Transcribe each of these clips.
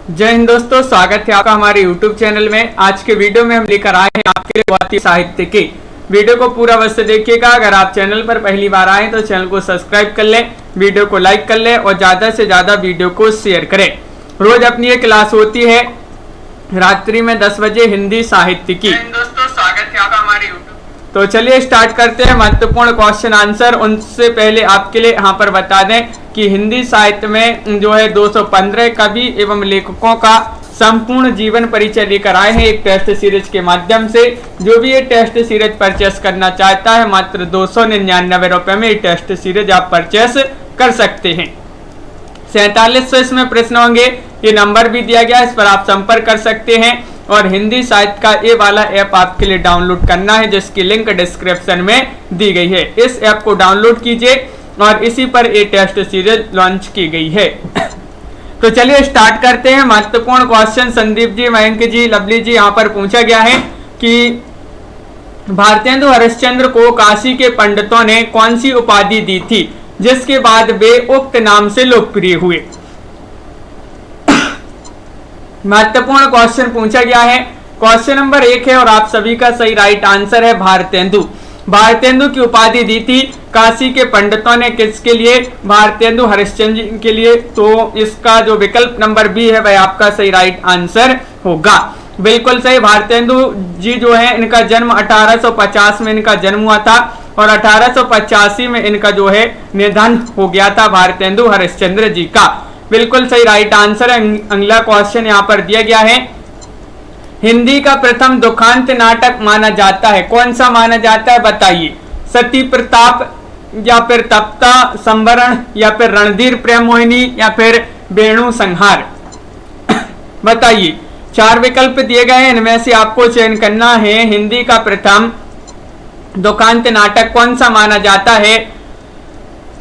जय हिंद दोस्तों, स्वागत है आपका हमारे YouTube चैनल में। आज के वीडियो में हम लेकर आए हैं आपके लिए बहुत ही साहित्य के वीडियो को पूरा अवश्य देखिएगा। अगर आप चैनल पर पहली बार आए तो चैनल को सब्सक्राइब कर लें, वीडियो को लाइक कर लें और ज्यादा से ज्यादा वीडियो को शेयर करें। रोज अपनी ये क्लास होती है रात्रि में 10 बजे हिंदी साहित्य की। दोस्तों स्वागत है आपका हमारे YouTube। तो चलिए स्टार्ट करते हैं महत्वपूर्ण क्वेश्चन आंसर। उनसे पहले आपके लिए यहाँ पर बता दें कि हिंदी साहित्य में जो है 215 कवि एवं लेखकों का संपूर्ण जीवन परिचय लेकर आए हैं एक टेस्ट सीरीज के माध्यम से। जो भी ये टेस्ट सीरीज परचेस करना चाहता है मात्र 299 रुपए में ये टेस्ट सीरीज आप परचेस कर सकते हैं। 4700 इसमें प्रश्न होंगे, ये नंबर भी दिया गया, इस पर आप संपर्क कर सकते हैं। और हिंदी साहित्य का ये वाला ऐप आपके लिए डाउनलोड करना है जिसकी लिंक डिस्क्रिप्शन में दी गई है। इस ऐप को डाउनलोड कीजिए और इसी पर ये टेस्ट सीरीज लॉन्च की गई है। तो चलिए स्टार्ट करते हैं। महत्वपूर्ण क्वेश्चन संदीप जी, मयंक जी, लवली जी यहाँ पर पूछा गया है कि भारतेंदु हरिश्चंद्र को काशी के पंडितों ने कौन सी उपाधि दी थी जिसके बाद वे उक्त नाम से लोकप्रिय हुए। महत्वपूर्ण क्वेश्चन पूछा गया है। क्वेश्चन नंबर 1 है और आप सभी का सही राइट आंसर है भारतेंदु। भारतेंदु की उपाधि दी थी काशी के पंडितों ने, किसके लिए? भारतेंदु हरिश्चंद्र जी के लिए। तो इसका जो विकल्प नंबर बी है वह आपका सही राइट आंसर होगा। बिल्कुल सही। भारतेंदु जी जो है इनका जन्म 1850 में इनका जन्म हुआ था और 1885 में इनका जो है निधन हो गया था भारतेंदु हरिश्चंद्र जी का। बिल्कुल सही राइट आंसर है। अगला क्वेश्चन यहाँ पर दिया गया है, हिंदी का प्रथम दुखांत नाटक माना जाता है, कौन सा माना जाता है बताइए। सती प्रताप या फिर तप्ता संवरण या फिर रणधीर प्रेम मोहिनी या फिर वेणु संहार बताइए। 4 विकल्प दिए गए हैं, इनमें से आपको चयन करना है। हिंदी का प्रथम दुखांत नाटक कौन सा माना जाता है?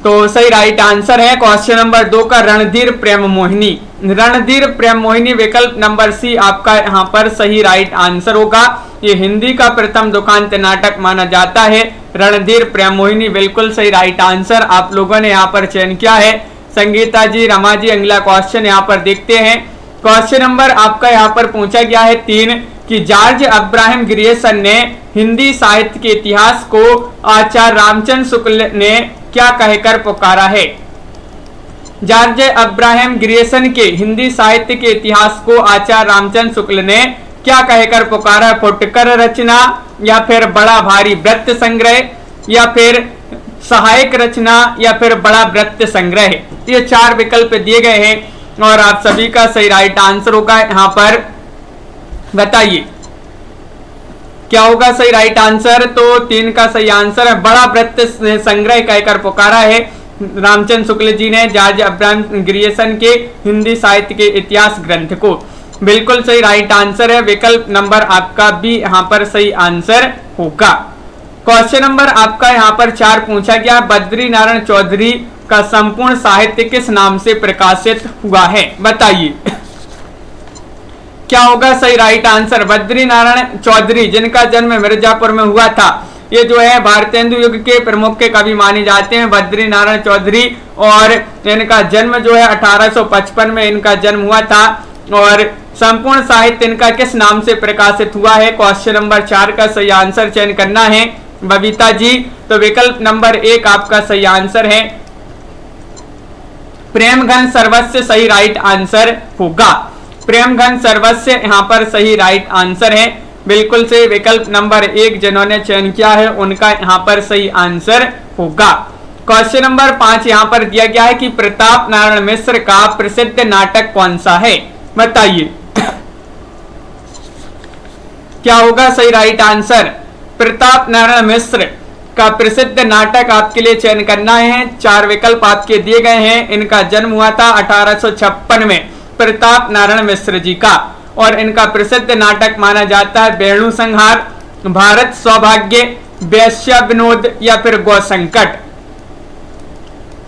तो सही राइट आंसर है क्वेश्चन नंबर 2 का रणधीर प्रेम मोहिनी। रणधीर प्रेम मोहिनी विकल्प नंबर सी आपका यहाँ पर सही राइट आंसर होगा। ये हिंदी का प्रथम दुखांत नाटक माना जाता है रणधीर प्रेम मोहिनी। बिल्कुल सही राइट आंसर आप लोगों ने यहाँ पर चयन किया है। संगीता जी, रमा जी, अगला क्वेश्चन यहाँ पर देखते हैं। क्वेश्चन नंबर आपका यहाँ पर पूछा गया है 3 कि जॉर्ज अब्राहम ग्रियर्सन ने हिंदी साहित्य के इतिहास को आचार्य रामचंद्र शुक्ल ने क्या कहकर पुकारा है। जॉर्ज अब्राहम ग्रियर्सन के हिंदी साहित्य के इतिहास को आचार्य रामचंद्र शुक्ल ने क्या कहकर पुकारा? फुटकर रचना या फिर बड़ा भारी वृत्त संग्रह या फिर सहायक रचना या फिर बड़ा वृत्त संग्रह। ये 4 विकल्प दिए गए हैं और आप सभी का सही राइट आंसर होगा। यहाँ पर बताइए क्या होगा सही राइट आंसर। तो 3 का सही आंसर है बड़ा वृत्त संग्रह कहकर पुकारा है रामचंद्र शुक्ल जी ने जॉर्ज अब्राहम ग्रियर्सन के हिंदी साहित्य के इतिहास ग्रंथ को। बिल्कुल सही राइट आंसर है। विकल्प नंबर आपका भी यहाँ पर सही आंसर होगा। क्वेश्चन नंबर आपका यहाँ पर 4 पूछा गया, बद्री नारायण चौधरी का संपूर्ण साहित्य किस नाम से प्रकाशित हुआ है बताइए। क्या होगा सही राइट आंसर। बद्री नारायण चौधरी जिनका जन्म मिर्जापुर में हुआ था, ये जो है भारतेंदु युग के प्रमुख के कवि माने जाते हैं बद्री नारायण चौधरी। और इनका जन्म जो है 1855 में इनका जन्म हुआ था। और संपूर्ण साहित्य इनका किस नाम से प्रकाशित हुआ है? क्वेश्चन नंबर 4 का सही आंसर चयन करना है बबीता जी। तो विकल्प नंबर 1 आपका सही आंसर है प्रेम घन सर्वस्व सही राइट आंसर होगा। प्रेम घन सर्वस्व यहाँ पर सही राइट आंसर है। बिल्कुल से विकल्प नंबर 1 जिन्होंने चयन किया है उनका यहाँ पर सही आंसर होगा। क्वेश्चन नंबर 5 यहाँ पर दिया गया है कि प्रताप नारायण मिश्र का प्रसिद्ध नाटक कौन सा है बताइए। क्या होगा सही राइट आंसर। प्रताप नारायण मिश्र का प्रसिद्ध नाटक आपके लिए चयन करना है। 4 विकल्प आपके दिए गए हैं। इनका जन्म हुआ था 1856 में प्रताप नारायण मिश्र जी का और इनका प्रसिद्ध नाटक माना जाता है वेणु संहार, भारत सौभाग्य, वैश्य विनोद या फिर गौ संकट।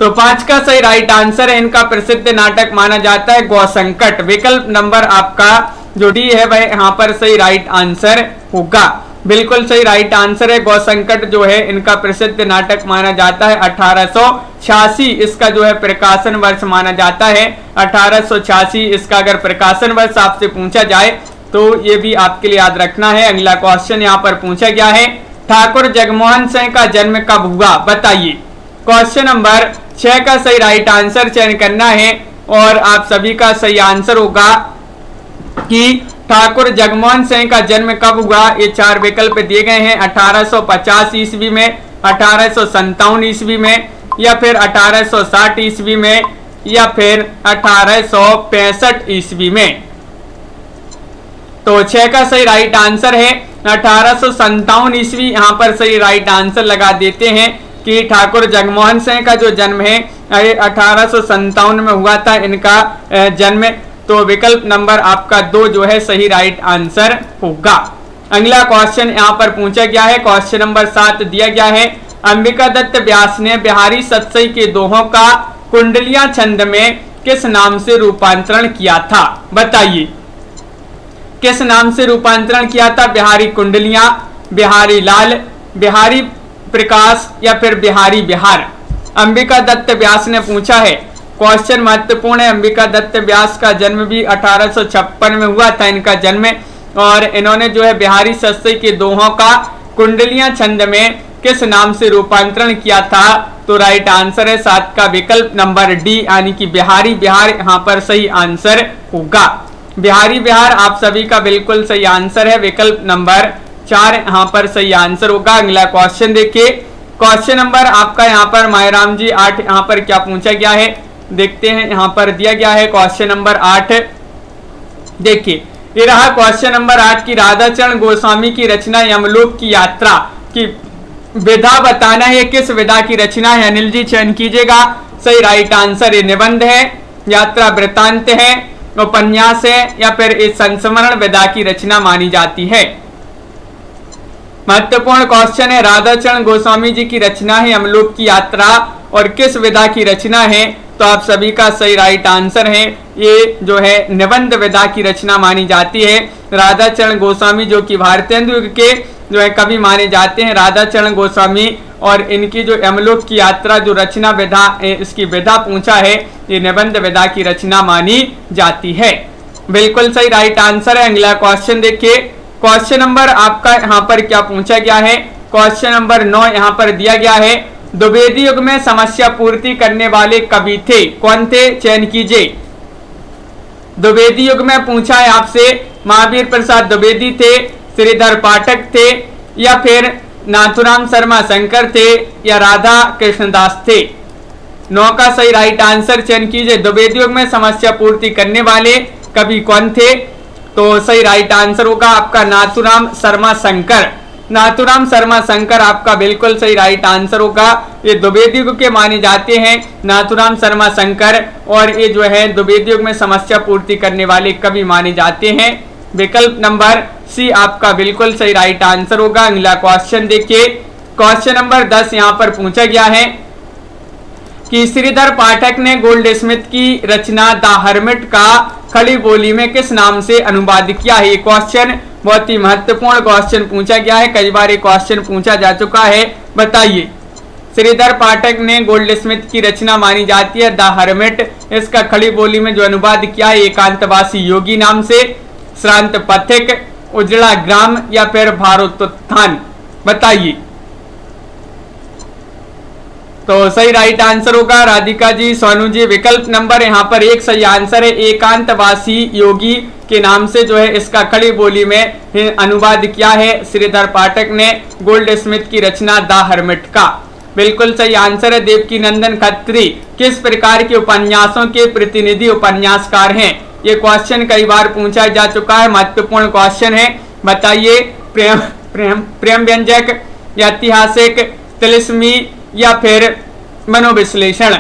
तो 5 का सही राइट आंसर है, इनका प्रसिद्ध नाटक माना जाता है गौ संकट। विकल्प नंबर आपका जो डी है वह यहाँ पर सही राइट आंसर होगा। बिल्कुल सही राइट आंसर है। गौसंकट जो है इनका प्रसिद्ध नाटक माना जाता है। 1886 इसका जो है प्रकाशन वर्ष माना जाता है। 1886 इसका अगर प्रकाशन वर्ष आपसे पूछा जाए तो ये भी आपके लिए याद रखना है। अगला क्वेश्चन यहाँ पर पूछा गया है, ठाकुर जगमोहन सिंह का जन्म कब हुआ, बताइए। क्वेश्चन नंबर 6 का सही राइट आंसर चयन करना है और आप सभी का सही आंसर होगा कि ठाकुर जगमोहन सिंह का जन्म कब हुआ। ये 4 विकल्प दिए गए हैं। 1850 ईस्वी में, 1857 ईस्वी में, या फिर 1860 ईस्वी में, या फिर 1865 ईस्वी में। तो 6 का सही राइट आंसर है 1857 ईस्वी। यहाँ पर सही राइट आंसर लगा देते हैं कि ठाकुर जगमोहन सिंह का जो जन्म है 1857 में हुआ था इनका जन्म। तो विकल्प नंबर आपका 2 जो है सही राइट आंसर होगा। अगला क्वेश्चन यहाँ पर पूछा गया है, क्वेश्चन नंबर 7 दिया गया है, अंबिका दत्त व्यास ने बिहारी सतसई के दोहों का कुंडलियां छंद में किस नाम से रूपांतरण किया था, बताइए। किस नाम से रूपांतरण किया था? बिहारी कुंडलियां, बिहारी लाल, बिहारी प्रकाश, या फिर बिहारी बिहार। अंबिका दत्त व्यास ने पूछा है। क्वेश्चन महत्वपूर्ण है। अंबिका दत्त व्यास का जन्म भी 1856 में हुआ था इनका जन्म, और इन्होंने जो है बिहारी सतसई के दोहों का कुंडलियां छंद में किस नाम से रूपांतरण किया था? तो राइट आंसर है 7 का विकल्प नंबर डी, यानी कि बिहारी बिहार यहाँ पर सही आंसर होगा। बिहारी बिहार आप सभी का बिल्कुल सही आंसर है। विकल्प नंबर 4 यहाँ पर सही आंसर होगा। अगला क्वेश्चन देखिए, क्वेश्चन नंबर आपका यहाँ पर मायराम जी 8 यहाँ पर क्या पूछा गया है, देखते हैं। यहाँ पर दिया गया है क्वेश्चन नंबर 8, देखिए ये रहा क्वेश्चन नंबर 8 की राधाचरण गोस्वामी की रचना यमलोक की यात्रा की विधा बताना है। किस विधा की रचना है? अनिल जी चयन कीजिएगा। सही राइट आंसर ये निबंध है, यात्रा वृत्तांत है, उपन्यास है, या फिर इस संस्मरण विधा की रचना मानी जाती है। महत्वपूर्ण क्वेश्चन है। राधाचरण गोस्वामी जी की रचना है यमलोक की यात्रा, और किस विधा की रचना है? तो आप सभी का सही राइट आंसर है ये जो है निबंध विधा की रचना मानी जाती है। राधाचरण गोस्वामी जो कि भारतेंदु युग के जो है कवि माने जाते हैं, राधाचरण गोस्वामी, और इनकी जो यमलोक की यात्रा जो रचना विधा इसकी विधा पूछा है ये निबंध विधा की रचना मानी जाती है। बिल्कुल सही राइट आंसर है। अगला क्वेश्चन देखिए, क्वेश्चन नंबर आपका यहाँ पर क्या पूछा गया है? क्वेश्चन नंबर 9 यहाँ पर दिया गया है, द्विवेदी युग में समस्या पूर्ति करने वाले कवि थे, कौन थे? चयन कीजिए। द्विवेदी युग में पूछा है आपसे, महावीर प्रसाद द्विवेदी थे, श्रीधर पाठक थे, या फिर नाथुराम शर्मा शंकर थे, या राधा कृष्णदास थे। 9 का सही राइट आंसर चयन कीजिए। द्विवेदी युग में समस्या पूर्ति करने वाले कवि कौन थे? तो सही राइट आंसर होगा आपका नाथुराम शर्मा शंकर। नाथुराम शर्मा शंकर आपका बिल्कुल सही राइट आंसर होगा। ये द्विवेदी युग के माने जाते हैं नाथुराम शर्मा शंकर, और ये जो है द्विवेदी युग में समस्या पूर्ति करने वाले कवि माने जाते हैं। विकल्प नंबर सी आपका बिल्कुल सही राइट आंसर होगा। अगला क्वेश्चन देखिए, क्वेश्चन नंबर 10 यहाँ पर पूछा गया है कि श्रीधर पाठक ने गोल्ड स्मिथ की रचना द हर्मिट का खड़ी बोली में किस नाम से अनुवाद किया है? ये क्वेश्चन बहुत ही महत्वपूर्ण क्वेश्चन पूछा गया है, कई बार ये क्वेश्चन पूछा जा चुका है, बताइए। श्रीधर पाठक ने गोल्ड स्मिथ की रचना मानी जाती है द हर्मिट, इसका खड़ी बोली में जो अनुवाद किया है एकांतवासी योगी नाम से, श्रांत पथिक, उजड़ा ग्राम, या फिर भारोत्थान, बताइए। तो सही राइट आंसर होगा राधिका जी, सोनू जी। विकल्प नंबर यहाँ पर 1 सही आंसर है। एकांतवासी योगी के नाम से जो है इसका खड़ी बोली में अनुवाद किया है श्रीधर पाठक ने गोल्ड स्मिथ की रचना द हर्मिट का। बिल्कुल सही आंसर है। देवकी नंदन खत्री किस प्रकार के उपन्यासों के प्रतिनिधि उपन्यासकार हैं? ये क्वेश्चन कई बार पूछा जा चुका है, महत्वपूर्ण क्वेश्चन है, बताइए। प्रेम व्यंजक, या ऐतिहासिक, तिलिस्मी, या फिर मनोविश्लेषण।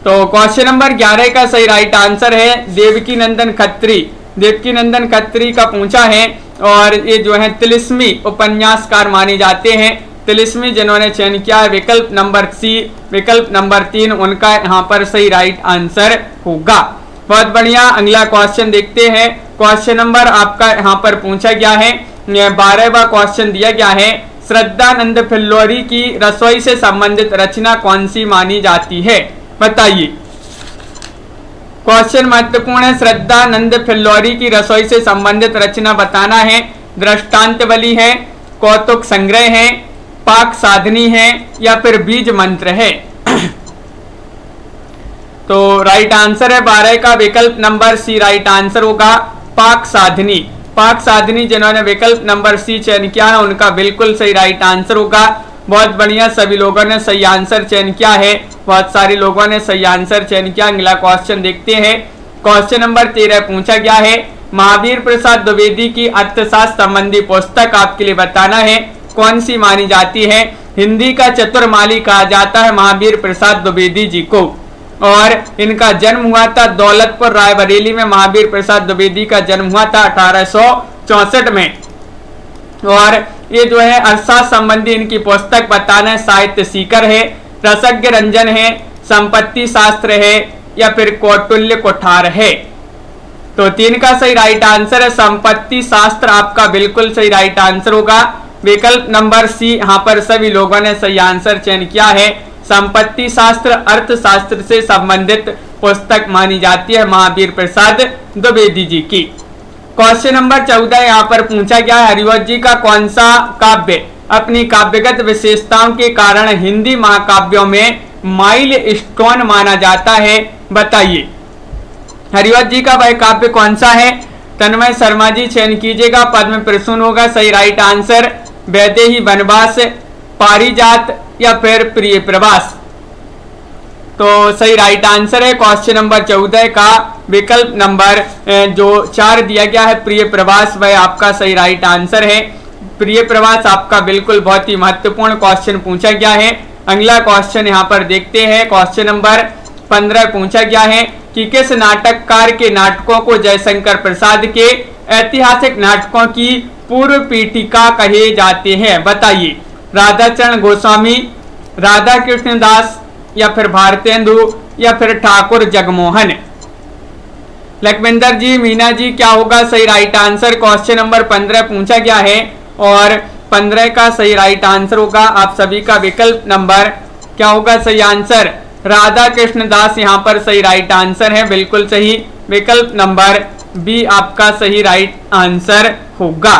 तो क्वेश्चन नंबर 11 का सही राइट आंसर है देवकी नंदन खत्री। देवकी नंदन खत्री का पूछा है, और ये जो है तिलिस्मी उपन्यासकार माने जाते हैं। तिलिस्मी जिन्होंने चयन किया है विकल्प नंबर सी, विकल्प नंबर 3 उनका यहाँ पर सही राइट आंसर होगा। बहुत बढ़िया। अगला क्वेश्चन देखते हैं। क्वेश्चन नंबर आपका यहाँ पर पूछा गया है 12वां क्वेश्चन दिया गया है, श्रद्धानंद फिल्लोरी की रसोई से संबंधित रचना कौन सी मानी जाती है? बताइए। क्वेश्चन महत्वपूर्ण है। श्रद्धानंद फिल्लोरी की रसोई से संबंधित रचना बताना है। दृष्टांतवली है, कौतुक संग्रह है, पाक साधनी है या फिर बीज मंत्र है? तो राइट आंसर है 12 का विकल्प नंबर सी राइट आंसर होगा, पाक साधनी। पाक साधनी जिन्होंने विकल्प नंबर सी चयन किया है उनका बिल्कुल सही राइट आंसर होगा। बहुत बढ़िया, सभी लोगों ने सही आंसर चयन किया है, बहुत सारे लोगों ने सही आंसर चयन किया। अगला क्वेश्चन देखते हैं। क्वेश्चन नंबर 13 पूछा गया है, महावीर प्रसाद द्विवेदी की अर्थशास्त्र संबंधी पुस्तक आपके लिए बताना है, कौन सी मानी जाती है? हिंदी का चतुर्माली कहा जाता है महावीर प्रसाद द्विवेदी जी को, और इनका जन्म हुआ था दौलतपुर रायबरेली में। महावीर प्रसाद द्विवेदी का जन्म हुआ था 1864 में। और ये जो है अर्थशास्त्र संबंधी इनकी पुस्तक बताना है, साहित्य सीकर है, रसज्ञ रंजन है, संपत्ति शास्त्र है या फिर कौटिल्य कुठार है? तो 3 का सही राइट आंसर है संपत्ति शास्त्र, आपका बिल्कुल सही राइट आंसर होगा। विकल्प नंबर सी यहाँ पर सभी लोगों ने सही आंसर चयन किया है। संपत्ति शास्त्र अर्थशास्त्र से संबंधित पुस्तक मानी जाती है महावीर प्रसाद द्विवेदी जी की। क्वेश्चन नंबर 14 यहाँ पर पूछा गया है, हरिवंश जी का कौन सा काव्य अपनी काव्यगत विशेषताओं के कारण हिंदी महाकाव्यों में माइल स्टोन माना जाता है? बताइए। हरिवंश जी का वह काव्य कौन सा है? तन्मय शर्मा जी चयन कीजिएगा। पद्म प्रसून होगा सही राइट आंसर, वैदेही वनवास, पारिजात या फिर प्रिय प्रवास? तो सही राइट आंसर है क्वेश्चन नंबर 14 का विकल्प नंबर जो 4 दिया गया है प्रिय प्रवास, वह आपका सही राइट आंसर है। प्रिय प्रवास आपका बिल्कुल बहुत ही महत्वपूर्ण क्वेश्चन पूछा गया है। अगला क्वेश्चन यहाँ पर देखते हैं। क्वेश्चन नंबर 15 पूछा गया है कि किस नाटककार के नाटकों को जयशंकर प्रसाद के ऐतिहासिक नाटकों की पूर्व पीठिका कहे जाते हैं? बताइए। राधाचरण गोस्वामी, राधा कृष्ण दास या फिर भारतेंदु या फिर ठाकुर जगमोहन? लखविंदर जी, मीना जी, क्या होगा सही राइट आंसर? क्वेश्चन नंबर 15 पूछा गया है और 15 का सही राइट आंसर होगा आप सभी का विकल्प नंबर क्या होगा सही आंसर? राधा कृष्ण दास यहाँ पर सही राइट आंसर है, बिल्कुल सही। विकल्प नंबर बी आपका सही राइट आंसर होगा।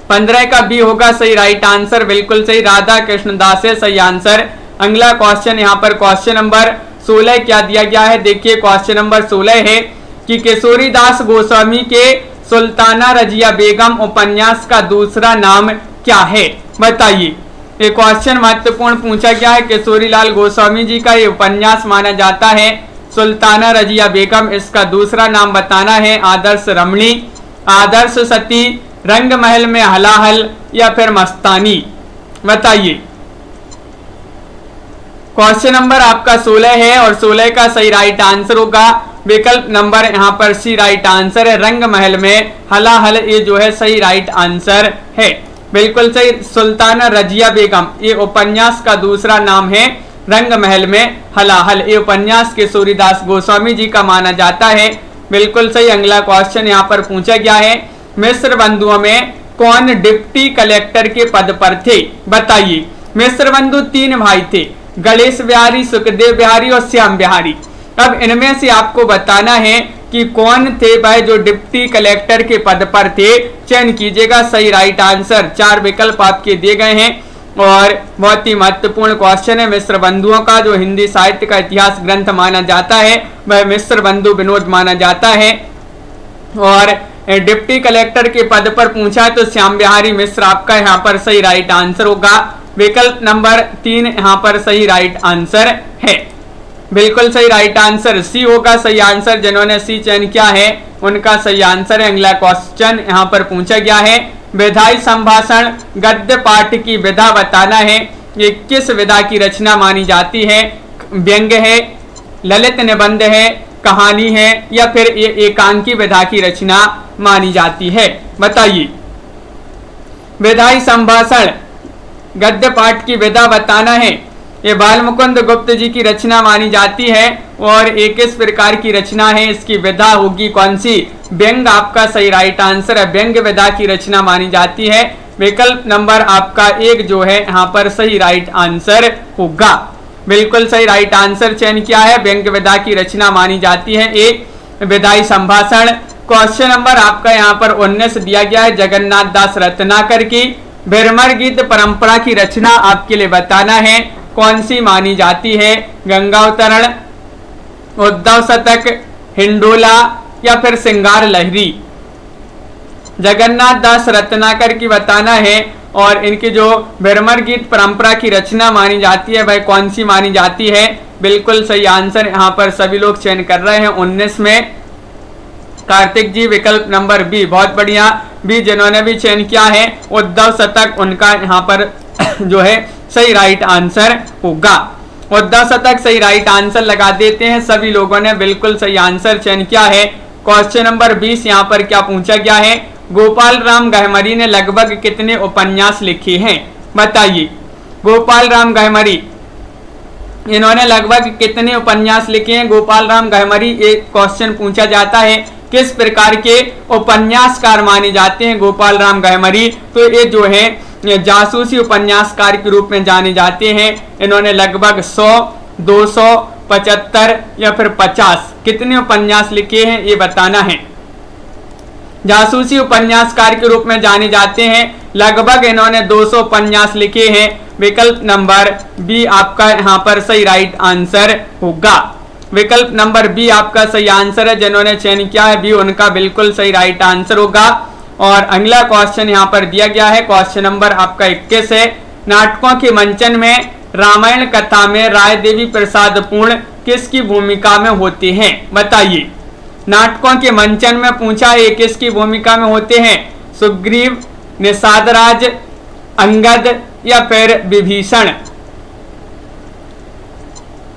15 का बी होगा सही राइट आंसर, बिल्कुल सही। राधा कृष्ण दास है सही आंसर। अगला क्वेश्चन यहाँ पर क्वेश्चन नंबर 16 क्या दिया गया है? देखिए क्वेश्चन नंबर 16 है कि किशोरीदास गोस्वामी के सुल्ताना रजिया बेगम उपन्यास का दूसरा नाम क्या है? बताइए। ये क्वेश्चन महत्वपूर्ण पूछा गया है। किशोरीलाल गोस्वामी जी का ये उपन्यास माना जाता है सुल्ताना रजिया बेगम, इसका दूसरा नाम बताना है आदर्श रमणी, आदर्श सती, रंग महल में हलाहल या फिर मस्तानी? बताइए। क्वेश्चन नंबर आपका 16 है और 16 का सही राइट आंसर होगा विकल्प नंबर यहाँ पर सी राइट आंसर है, रंग महल में हलाहल, ये जो है सही राइट आंसर है, बिल्कुल सही। सुल्ताना रजिया बेगम ये उपन्यास का दूसरा नाम है रंग महल में हलाहल, ये उपन्यास किशोरीदास गोस्वामी जी का माना जाता है, बिल्कुल सही। अगला क्वेश्चन यहाँ पर पूछा गया है, मिस्र बंधुओं में कौन डिप्टी कलेक्टर के पद पर थे? बताइए। मिस्र बंधु 3 भाई थे, गणेश बिहारी, सुखदेव बिहारी और श्याम बिहारी। अब इनमें से आपको बताना है कि कौन थे वह जो डिप्टी कलेक्टर के पद पर थे, चयन कीजिएगा सही राइट आंसर। 4 विकल्प आपके दिए गए हैं और बहुत ही महत्वपूर्ण क्वेश्चन है। मिस्र बंधुओं का जो हिंदी साहित्य का इतिहास ग्रंथ माना जाता है वह मिस्र बंधु विनोद माना जाता है, और डिप्टी कलेक्टर के पद पर पूछा है तो श्याम बिहारी मिश्र आपका यहाँ पर सही राइट आंसर होगा। विकल्प नंबर 3 यहाँ पर सही राइट आंसर है, बिल्कुल सही राइट आंसर सी होगा सही आंसर। जिन्होंने सी चयन किया है उनका सही आंसर है। अगला क्वेश्चन यहाँ पर पूछा गया है, विधायी संभाषण गद्य पाठ की विधा बताना है, ये किस विधा की रचना मानी जाती है? व्यंग्य है, ललित निबंध है, कहानी है या फिर ये एकांकी विधा की रचना मानी जाती है? बताइए। विधायी संभाषण गद्य पाठ की विधा बताना है ये बाल मुकुंद गुप्त जी की रचना मानी जाती है और एक किस प्रकार की रचना है, इसकी विधा होगी कौन सी, व्यंग आपका सही राइट आंसर है। व्यंग विधा की रचना मानी जाती है। विकल्प नंबर आपका 1 जो है यहाँ पर सही राइट आंसर होगा। बिल्कुल सही राइट आंसर चयन किया है। व्यंग विधा की रचना मानी जाती है एक विधायी संभाषण। क्वेश्चन नंबर आपका यहाँ पर 19 दिया गया है, जगन्नाथ दास रत्नाकर की भ्रमर गीत परंपरा की रचना आपके लिए बताना है कौन सी मानी जाती है, गंगावतरण, उद्धव शतक, हिंडोला या फिर सिंगार लहरी। जगन्नाथ दास रत्नाकर की बताना है और इनकी जो भ्रमर गीत परंपरा की रचना मानी जाती है भाई कौन सी मानी जाती है। बिल्कुल सही आंसर यहाँ पर सभी लोग चयन कर रहे हैं 19 में। कार्तिक जी विकल्प नंबर बी, बहुत बढ़िया, बी जिन्होंने भी चयन किया है उद्धव शतक, उनका यहाँ पर जो है सही राइट आंसर होगा। उद्धव शतक सही राइट आंसर लगा देते हैं सभी लोगों ने, बिल्कुल सही आंसर चयन किया है। क्वेश्चन नंबर 20 यहाँ पर क्या पूछा गया है, गोपाल राम गहमरी ने लगभग कितने उपन्यास लिखे हैं, बताइए। गोपाल राम गहमरी इन्होंने लगभग कितने उपन्यास लिखे हैं, गोपाल राम गहमरी, एक क्वेश्चन पूछा जाता है किस प्रकार के उपन्यासकार माने जाते हैं गोपाल राम गहमरी। तो ये जो है जासूसी उपन्यासकार के रूप में जाने जाते हैं। इन्होंने लगभग 100, 200, 75 या फिर 50 कितने उपन्यास लिखे हैं ये बताना है। जासूसी उपन्यासकार के रूप में जाने जाते हैं, लगभग इन्होंने 200 उपन्यास लिखे हैं। विकल्प नंबर बी आपका यहाँ पर सही राइट आंसर होगा। विकल्प नंबर बी आपका सही आंसर है, जिन्होंने चयन किया है बी उनका बिल्कुल सही राइट आंसर होगा। और अगला क्वेश्चन यहाँ पर दिया गया है, क्वेश्चन नंबर आपका 21 है, नाटकों के मंचन में रामायण कथा में राय देवी प्रसाद पूर्ण किसकी भूमिका में होते हैं, बताइए। नाटकों के मंचन में पूछा है किसकी भूमिका में होते हैं, सुग्रीव, निषादराज, अंगद या फिर विभीषण।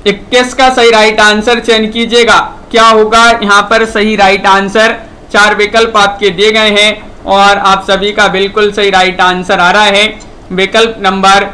21 का सही राइट आंसर चयन कीजिएगा, क्या होगा यहाँ पर सही राइट आंसर। 4 विकल्प आपके दिए गए हैं और आप सभी का बिल्कुल सही राइट आंसर आ रहा है। विकल्प नंबर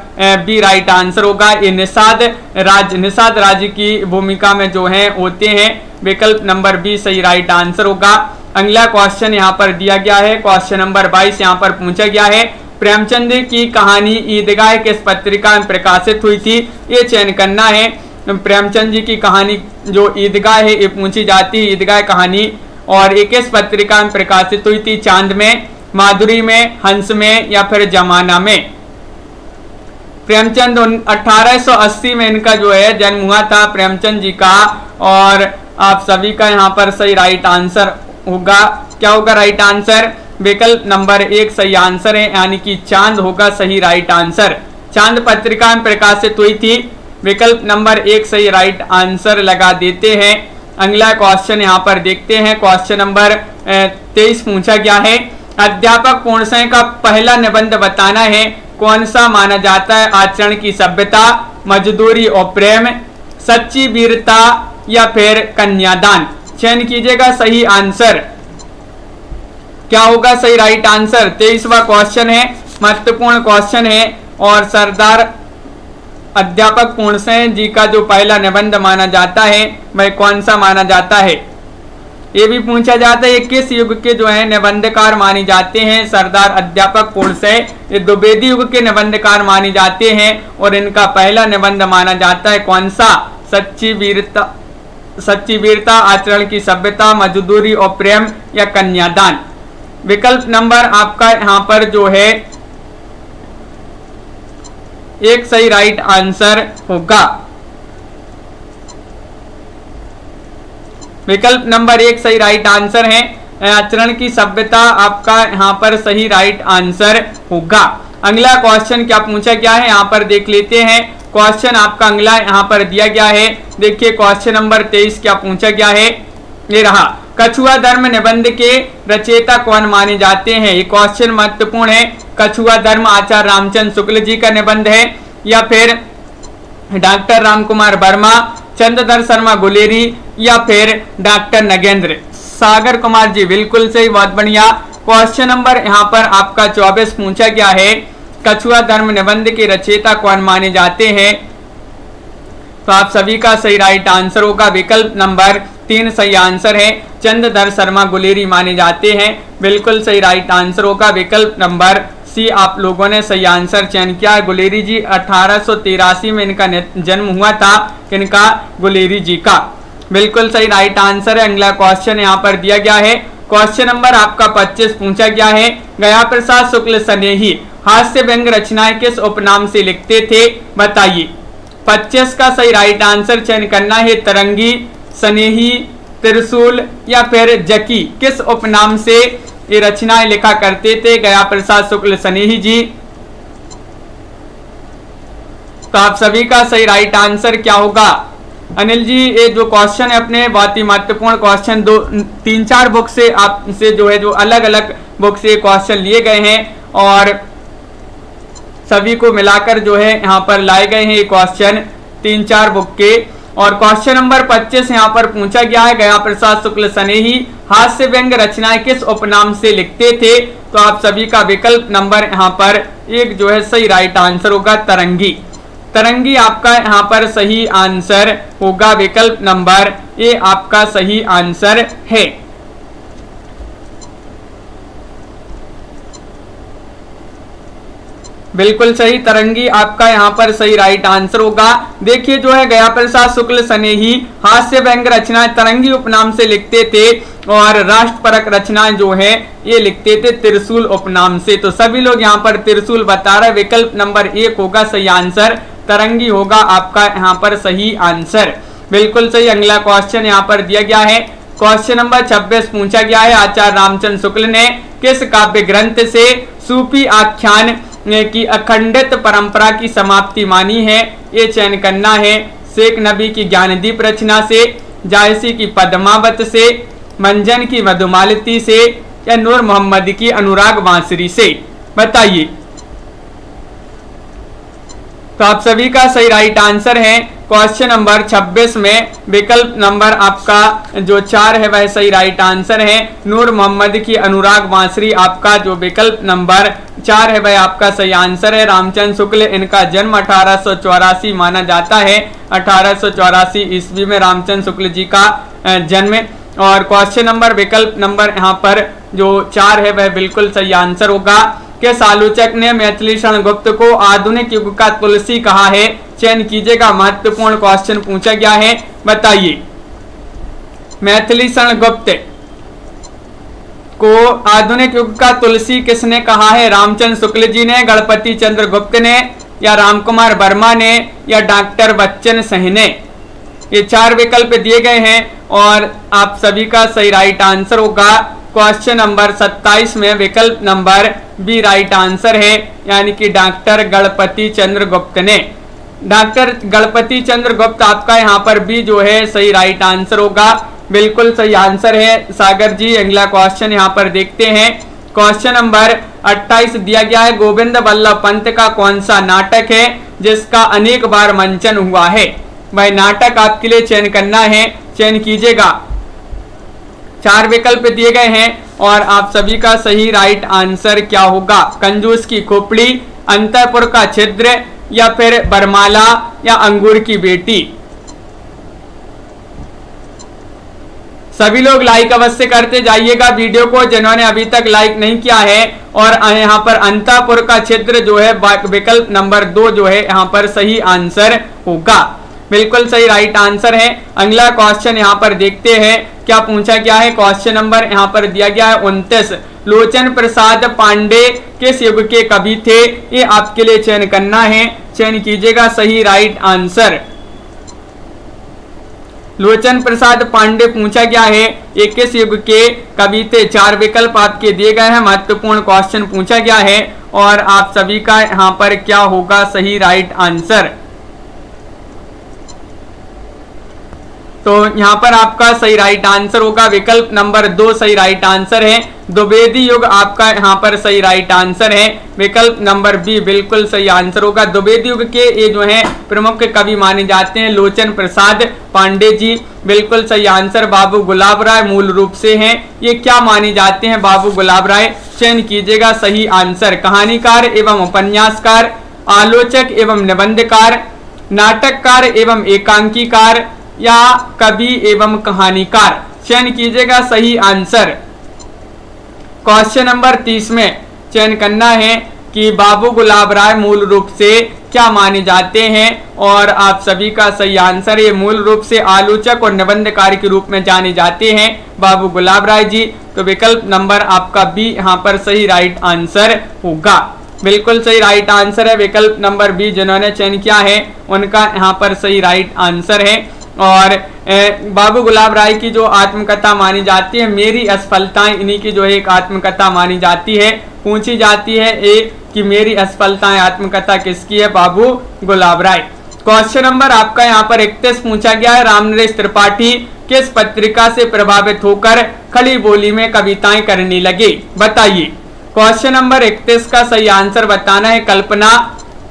बी राइट आंसर होगा। ये निषाद राज की भूमिका में जो है होते हैं। विकल्प नंबर बी सही राइट आंसर होगा। अगला क्वेश्चन यहाँ पर दिया गया है, क्वेश्चन नंबर 22 यहाँ पर पूछा गया है, प्रेमचंद की कहानी ईदगाह किस पत्रिका में प्रकाशित हुई थी, ये चयन करना है। प्रेमचंद जी की कहानी जो ईदगाह है ये पूछी जाती है, ईदगाह कहानी, और ये किस पत्रिका में प्रकाशित हुई थी, चांद में, माधुरी में, हंस में या फिर जमाना में। प्रेमचंद 1880 में इनका जो है जन्म हुआ था प्रेमचंद जी का, और आप सभी का यहाँ पर सही राइट आंसर होगा। क्या होगा राइट आंसर, विकल्प नंबर 1 सही आंसर है, यानी कि चांद होगा सही राइट आंसर। चांद पत्रिका में प्रकाशित हुई थी, विकल्प नंबर 1 सही राइट आंसर लगा देते हैं। अगला क्वेश्चन यहाँ पर देखते हैं, क्वेश्चन नंबर 23 पूछा गया है, अध्यापक पूर्णशय का पहला निबंध बताना है, कौन सा माना जाता है, आचरण की सभ्यता, मजदूरी और प्रेम, सच्ची वीरता या फिर कन्यादान। चयन कीजिएगा सही आंसर, क्या होगा सही राइट आंसर। 23वां क्वेश्चन है, महत्वपूर्ण क्वेश्चन है, और सरदार अध्यापक पूर्णशय जी का जो पहला निबंध माना जाता है वह कौन सा माना जाता है। ये भी पूछा जाता है किस युग के जो है निबंधकार माने जाते हैं, सरदार अध्यापक पूर्णशय ये द्विवेदी युग के निबंधकार माने जाते हैं, और इनका पहला निबंध माना जाता है कौन सा, सच्ची वीरता, आचरण की सभ्यता, मजदूरी और प्रेम या कन्यादान। विकल्प नंबर आपका यहाँ पर जो है 1 सही राइट आंसर होगा। विकल्प नंबर 1 सही राइट आंसर है, आचरण की सभ्यता आपका यहाँ पर सही राइट आंसर होगा। अगला क्वेश्चन क्या पूछा गया है यहाँ पर देख लेते हैं। क्वेश्चन आपका अगला यहाँ पर दिया गया है, देखिए क्वेश्चन नंबर 23 क्या पूछा गया है, ये रहा, कछुआ धर्म निबंध के रचयिता कौन माने जाते हैं। ये क्वेश्चन महत्वपूर्ण है। कछुआ धर्म आचार्य रामचंद्र शुक्ल जी का निबंध है, या फिर डॉक्टर रामकुमार वर्मा, चंद्रधर शर्मा गुलेरी या फिर डॉक्टर नगेंद्र सागर कुमार जी। बिल्कुल सही, बहुत बढ़िया। क्वेश्चन नंबर यहाँ पर आपका 24 पूछा गया है, कछुआ धर्म निबंध के रचयिता कौन माने जाते हैं। तो आप सभी का सही राइट आंसर होगा विकल्प नंबर 3 सही आंसर है। चंद्रधर शर्मा गुलेरी माने जाते हैं, बिल्कुल सही राइट आंसर होगा विकल्प नंबर सी। आप लोगों ने सही आंसर चयन किया है। गुलेरी जी 1883 में इनका जन्म हुआ था, किनका? गुलेरी जी का। बिल्कुल सही राइट आंसर है। अगला क्वेश्चन यहाँ पर दिया गया है, क्वेश्चन नंबर आपका 25 पूछा गया है, गया प्रसाद शुक्ल स्नेही हास्य व्यंग रचनाएं किस उपनाम से लिखते थे, बताइए। 25 का सही राइट आंसर चयन करना है। तरंगी, स्नेही, त्रिशूल या फिर जकी, किस उपनाम से ये रचनाएं लिखा करते थे गया प्रसाद शुक्ल स्नेही जी? तो आप सभी का सही राइट आंसर क्या होगा? अनिल जी, ये जो क्वेश्चन है अपने बहुत ही महत्वपूर्ण क्वेश्चन, 3-4 बुक से आपसे जो है जो अलग अलग बुक से क्वेश्चन लिए गए हैं और सभी को मिलाकर जो है यहाँ पर लाए गए हैं ये क्वेश्चन 3-4 बुक के। और क्वेश्चन नंबर 25 यहाँ पर पूछा गया है, गया प्रसाद शुक्ल स्नेही हास्य व्यंग रचनाएं किस उपनाम से लिखते थे? तो आप सभी का विकल्प नंबर यहाँ पर 1 जो है सही राइट आंसर होगा तरंगी। तरंगी आपका यहाँ पर सही आंसर होगा, विकल्प नंबर ए आपका सही आंसर है। बिल्कुल सही, तरंगी आपका यहाँ पर सही राइट आंसर होगा। देखिए जो है गया प्रसाद शुक्ल स्नेही हास्य व्यंग रचनाएं तरंगी उपनाम से लिखते थे और राष्ट्रपरक रचनाएं जो है ये लिखते थे त्रिशूल उपनाम से। तो सभी लोग यहाँ पर त्रिशूल बता रहे, विकल्प नंबर 1 होगा सही आंसर, तरंगी होगा आपका यहाँ पर सही आंसर। बिल्कुल सही। अगला क्वेश्चन यहाँ पर दिया गया है, क्वेश्चन नंबर 26 पूछा गया है, आचार्य रामचंद्र शुक्ल ने किस काव्य ग्रंथ से सूफी आख्यान की अखंडित परंपरा की समाप्ति मानी है? ये चयन करना है। शेख नबी की ज्ञानदीप रचना से, जायसी की पद्मावत से, मंजन की मधुमालती से या नूर मोहम्मद की अनुराग बांसुरी से, बताइए। तो आप सभी का सही राइट आंसर है क्वेश्चन नंबर 26 में विकल्प नंबर आपका जो 4 है वह सही राइट आंसर है। नूर मोहम्मद की अनुराग बांसुरी आपका जो विकल्प नंबर 4 है वह आपका सही आंसर है। रामचंद्र शुक्ल इनका जन्म 1884 माना जाता है, 1884 ईस्वी में रामचंद्र शुक्ल जी का जन्म। और क्वेश्चन नंबर विकल्प नंबर यहाँ पर जो 4 है वह बिल्कुल सही आंसर होगा। किस आलोचक ने मैथिली शरण गुप्त को आधुनिक युग का तुलसी कहा है? चयन कीजिएगा, महत्वपूर्ण क्वेश्चन पूछा गया है, बताइए। मैथिली शरण गुप्त को आधुनिक युग का तुलसी किसने कहा है? रामचंद्र शुक्ल जी ने, गणपति चंद्र गुप्त ने या रामकुमार वर्मा ने या डॉक्टर बच्चन सिंह ने? ये 4 विकल्प दिए गए हैं और आप सभी का सही राइट आंसर होगा क्वेश्चन नंबर 27 में विकल्प नंबर बी राइट आंसर है, यानी कि डॉक्टर गणपति चंद्र गुप्त ने। डॉक्टर गणपति चंद्र गुप्त आपका यहाँ पर बी जो है सही राइट आंसर होगा, बिल्कुल सही आंसर है सागर जी। अगला क्वेश्चन यहाँ पर देखते हैं, क्वेश्चन नंबर 28 दिया गया है, गोविंद वल्लभ पंत का कौन सा नाटक है जिसका अनेक बार मंचन हुआ है? वह नाटक आपके लिए चयन करना है, चयन कीजिएगा। 4 विकल्प दिए गए हैं और आप सभी का सही राइट आंसर क्या होगा? कंजूस की खोपड़ी, अंतःपुर का छिद्र या फिर बरमाला या अंगूर की बेटी? सभी लोग लाइक अवश्य करते जाइएगा वीडियो को, जिन्होंने अभी तक लाइक नहीं किया है। और यहाँ पर अंतःपुर का छिद्र जो है विकल्प नंबर 2 जो है यहाँ पर सही आंसर होगा, बिल्कुल सही राइट आंसर है। अगला क्वेश्चन यहाँ पर देखते हैं क्या पूछा गया है। क्वेश्चन नंबर यहाँ पर दिया गया है 29, लोचन प्रसाद पांडे किस युग के कवि थे? ये आपके लिए चयन करना है, चयन कीजिएगा सही राइट आंसर। लोचन प्रसाद पांडे पूछा गया है, ये किस युग के कवि थे? 4 विकल्प आपके दिए गए हैं, महत्वपूर्ण क्वेश्चन पूछा गया है और आप सभी का यहाँ पर क्या होगा सही राइट आंसर। तो यहाँ पर आपका सही राइट आंसर होगा विकल्प नंबर 2 सही राइट आंसर है। द्विवेदी युग आपका यहाँ पर सही राइट आंसर है, विकल्प नंबर बी बिल्कुल सही आंसर होगा। द्विवेदी युग के ये जो है प्रमुख कवि माने जाते हैं लोचन प्रसाद पांडे जी, बिल्कुल सही आंसर। बाबू गुलाब राय मूल रूप से हैं, ये क्या माने जाते हैं बाबू गुलाब राय? चयन कीजिएगा सही आंसर। कहानीकार एवं उपन्यासकार, आलोचक एवं निबंधकार, नाटककार एवं एकांकीकार या कवि एवं कहानीकार। चयन कीजिएगा सही आंसर। क्वेश्चन नंबर 30 में चयन करना है कि बाबू गुलाब राय मूल रूप से क्या माने जाते हैं, और आप सभी का सही आंसर, ये मूल रूप से आलोचक और निबंधकार के रूप में जाने जाते हैं बाबू गुलाब राय जी। तो विकल्प नंबर आपका बी यहाँ पर सही राइट आंसर होगा। बिल्कुल सही राइट आंसर है विकल्प नंबर बी। जिन्होंने चयन किया है उनका यहाँ पर सही राइट आंसर है। और बाबू गुलाब राय की जो आत्मकथा मानी जाती है, मेरी असफलताएं, इन्हीं की जो एक आत्मकथा मानी जाती है। पूछी जाती है एक कि मेरी असफलताएं आत्मकथा किसकी है, बाबू गुलाब राय। क्वेश्चन नंबर आपका यहाँ पर 31 पूछा गया है, रामनरेश त्रिपाठी किस पत्रिका से प्रभावित होकर खड़ी बोली में कविताएं करने लगे, बताइए। क्वेश्चन नंबर 31 का सही आंसर बताना है। कल्पना,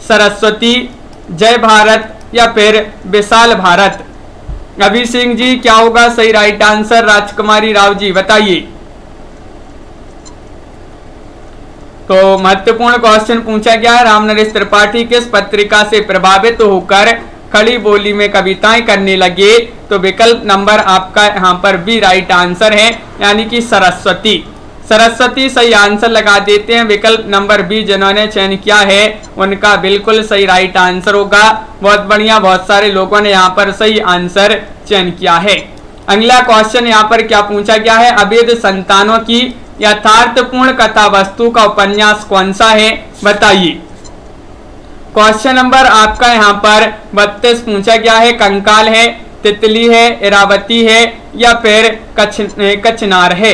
सरस्वती, जय भारत या फिर विशाल भारत। अभी सिंह जी क्या होगा सही राइट आंसर? राजकुमारी राव जी बताइए। तो महत्वपूर्ण क्वेश्चन पूछा गया है, रामनरेश त्रिपाठी किस पत्रिका से प्रभावित होकर खड़ी बोली में कविताएं करने लगे। तो विकल्प नंबर आपका यहाँ पर बी राइट आंसर है, यानी कि सरस्वती। सरस्वती सही आंसर लगा देते हैं। विकल्प नंबर बी जिन्होंने चयन किया है उनका बिल्कुल सही राइट आंसर होगा। बहुत बढ़िया, बहुत सारे लोगों ने यहाँ पर सही आंसर चयन किया है। अगला क्वेश्चन यहाँ पर क्या पूछा गया है, अवैध संतानों की यथार्थपूर्ण कथा वस्तु का उपन्यास कौन सा है, बताइए। क्वेश्चन नंबर आपका यहाँ पर 32 पूछा गया है, कंकाल है, तितली है, इरावती है या फिर कचनार है।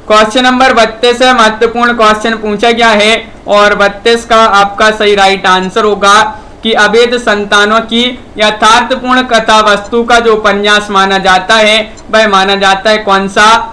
क्वेश्चन नंबर 32 है, महत्वपूर्ण क्वेश्चन पूछा गया है और 32 का आपका सही राइट आंसर होगा कि अवैध संतानों की यथार्थपूर्ण कथा वस्तु का जो उपन्यास माना जाता है वह माना जाता है कौन सा,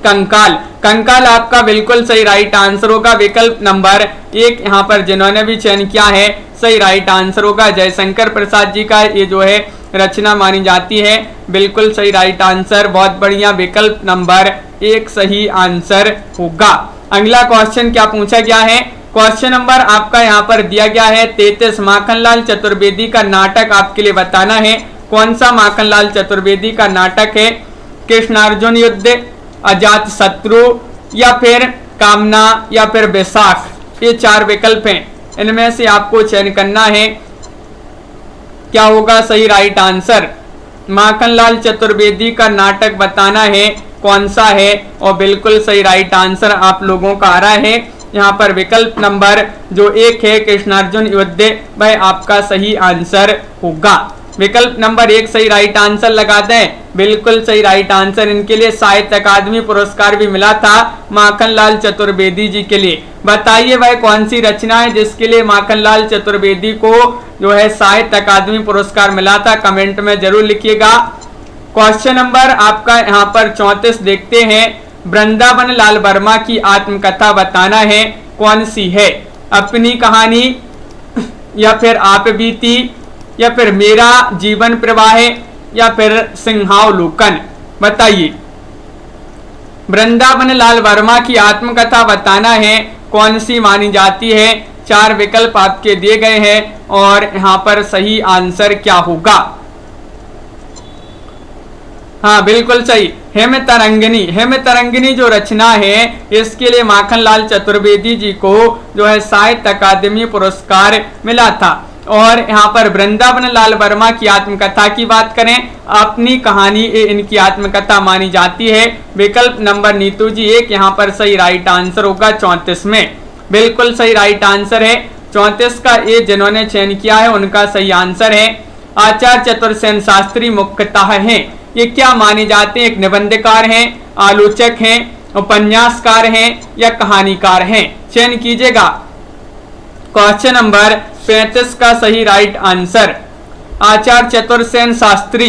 कंकाल। कंकाल आपका बिल्कुल सही राइट आंसर होगा। विकल्प नंबर 1 यहाँ पर जिन्होंने भी चयन किया है सही राइट आंसर होगा। जयशंकर प्रसाद जी का ये जो है रचना मानी जाती है, बिल्कुल सही राइट आंसर। बहुत बढ़िया, विकल्प नंबर 1 सही आंसर होगा। अगला क्वेश्चन क्या पूछा गया है, क्वेश्चन नंबर आपका यहाँ पर दिया गया है 33, माखनलाल चतुर्वेदी का नाटक आपके लिए बताना है। कौन सा माखनलाल चतुर्वेदी का नाटक है, कृष्णार्जुन युद्ध, अजात शत्रु या फिर कामना या फिर बैसाख। ये 4 विकल्प हैं, इनमें से आपको चयन करना है क्या होगा सही राइट आंसर। माखनलाल चतुर्वेदी का नाटक बताना है कौन सा है, और बिल्कुल सही राइट आंसर आप लोगों का आ रहा है यहाँ पर विकल्प नंबर जो 1 है कृष्णार्जुन युद्ध, वह आपका सही आंसर होगा। विकल्प नंबर 1 सही राइट आंसर लगा दें, बिल्कुल सही राइट आंसर। इनके लिए साहित्य अकादमी पुरस्कार भी मिला था माखनलाल चतुर्वेदी जी के लिए। बताइए वह कौन सी रचना है जिसके लिए माखनलाल चतुर्वेदी को जो है साहित्य अकादमी पुरस्कार मिला था, कमेंट में जरूर लिखिएगा। क्वेश्चन नंबर आपका यहाँ पर 34 देखते हैं, वृंदावन लाल वर्मा की आत्मकथा बताना है कौन सी है, अपनी कहानी या फिर आप बीती या फिर मेरा जीवन प्रवाह या फिर सिंहावलोकन, बताइए। वृंदावन लाल वर्मा की आत्मकथा बताना है कौन सी मानी जाती है। 4 विकल्प आपके दिए गए हैं और यहाँ पर सही आंसर क्या होगा। हाँ बिल्कुल सही, हेम तरंगिनी। हेम तरंगिनी जो रचना है इसके लिए माखनलाल चतुर्वेदी जी को जो है साहित्य अकादमी पुरस्कार मिला था। और यहाँ पर वृंदावन लाल वर्मा की आत्मकथा की बात करें, अपनी कहानी इनकी आत्मकथा मानी जाती है। विकल्प नंबर नीतू जी 1 यहाँ पर सही राइट आंसर होगा 34 में, बिल्कुल सही राइट आंसर है। 34 का ये जिन्होंने चयन किया है उनका सही आंसर है। आचार्य चतुर्सेन शास्त्री मुख्यतः हैं, ये क्या माने जाते हैं, एक निबंधकार हैं, आलोचक हैं, उपन्यासकार हैं या कहानीकार हैं। चयन कीजिएगा। क्वेश्चन नंबर 35 का सही राइट आंसर, आचार्य चतुर्सेन शास्त्री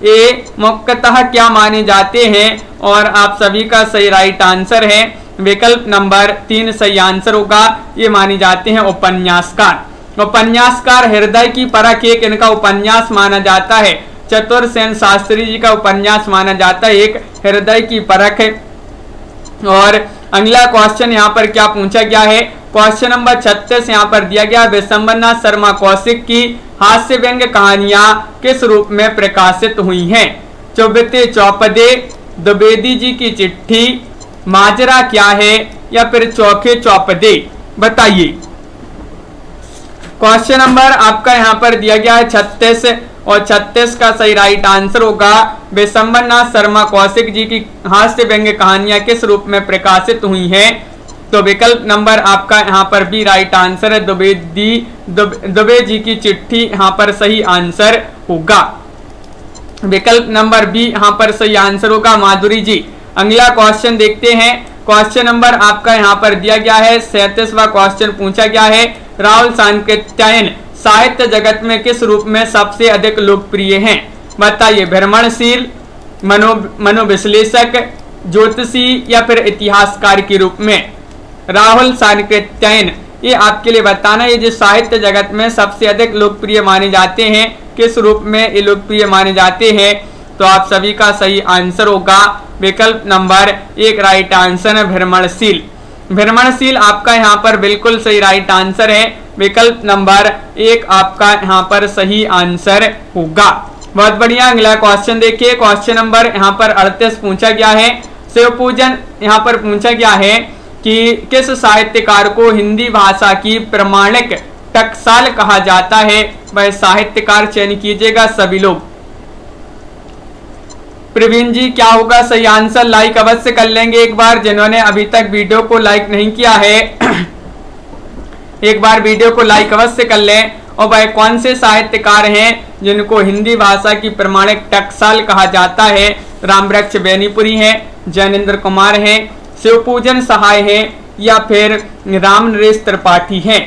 ये मुख्यतः क्या माने जाते हैं, और आप सभी का सही राइट आंसर है विकल्प नंबर 3 सही आंसर होगा। ये माने जाते हैं उपन्यासकार। उपन्यासकार हृदय की परख एक इनका उपन्यास माना जाता है। चतुर्सेन शास्त्री जी का उपन्यास माना जाता है एक हृदय की परख। और अगला क्वेश्चन यहाँ पर क्या पूछा गया है, क्वेश्चन नंबर 36 यहाँ पर दिया गया, विशंबरनाथ शर्मा कौशिक की हास्य व्यंग्य कहानियां किस रूप में प्रकाशित हुई हैं? चौबते चौपदे, द्विवेदी जी की चिट्ठी, माजरा क्या है, या फिर चौखे चौपदे? बताइए। क्वेश्चन नंबर आपका यहाँ पर दिया गया है 36 और 36 का सही राइट आंसर होगा विशंबरनाथ शर्मा कौशिक जी की हास्य व्यंग्य कहानियां किस रूप में प्रकाशित हुई हैं? तो विकल्प नंबर आपका यहाँ पर भी राइट आंसर है, दुबे जी की चिट्ठी यहाँ पर सही आंसर होगा। विकल्प नंबर बी यहाँ पर सही आंसर होगा, माधुरी जी। अगला क्वेश्चन देखते हैं। क्वेश्चन नंबर आपका यहाँ पर दिया गया है 37वां क्वेश्चन पूछा गया है, राहुल सांकृत्यायन साहित्य जगत में किस रूप में सबसे अधिक लोकप्रिय हैं? बताइए। भ्रमणशील, मनोविश्लेषक, ज्योतिषी, या फिर इतिहासकार के रूप में? राहुल सांकृत्यायन, ये आपके लिए बताना, ये जो साहित्य जगत में सबसे अधिक लोकप्रिय माने जाते हैं, किस रूप में ये लोकप्रिय माने जाते हैं? तो आप सभी का सही आंसर होगा विकल्प नंबर 1 राइट आंसर है, भ्रमणशील। भ्रमणशील आपका यहाँ पर बिल्कुल सही राइट आंसर है, विकल्प नंबर 1 आपका यहाँ पर सही आंसर होगा। बहुत बढ़िया। अगला क्वेश्चन देखिए। क्वेश्चन नंबर यहाँ पर 38 पूछा गया है, शिव पूजन यहाँ पर पूछा गया है कि किस साहित्यकार को हिंदी भाषा की प्रमाणिक टकसाल कहा जाता है? वह साहित्यकार चयन कीजिएगा सभी लोग। प्रवीण जी क्या होगा सही आंसर? लाइक अवश्य कर लेंगे एक बार, जिन्होंने अभी तक वीडियो को लाइक नहीं किया है एक बार वीडियो को लाइक अवश्य कर लें। और वह कौन से साहित्यकार हैं जिनको हिंदी भाषा की प्रमाणिक टकसाल कहा जाता है? रामवृक्ष बेनीपुरी है, जैनेन्द्र कुमार है, शिवपूजन सहाय है, या फिर राम नरेश त्रिपाठी है?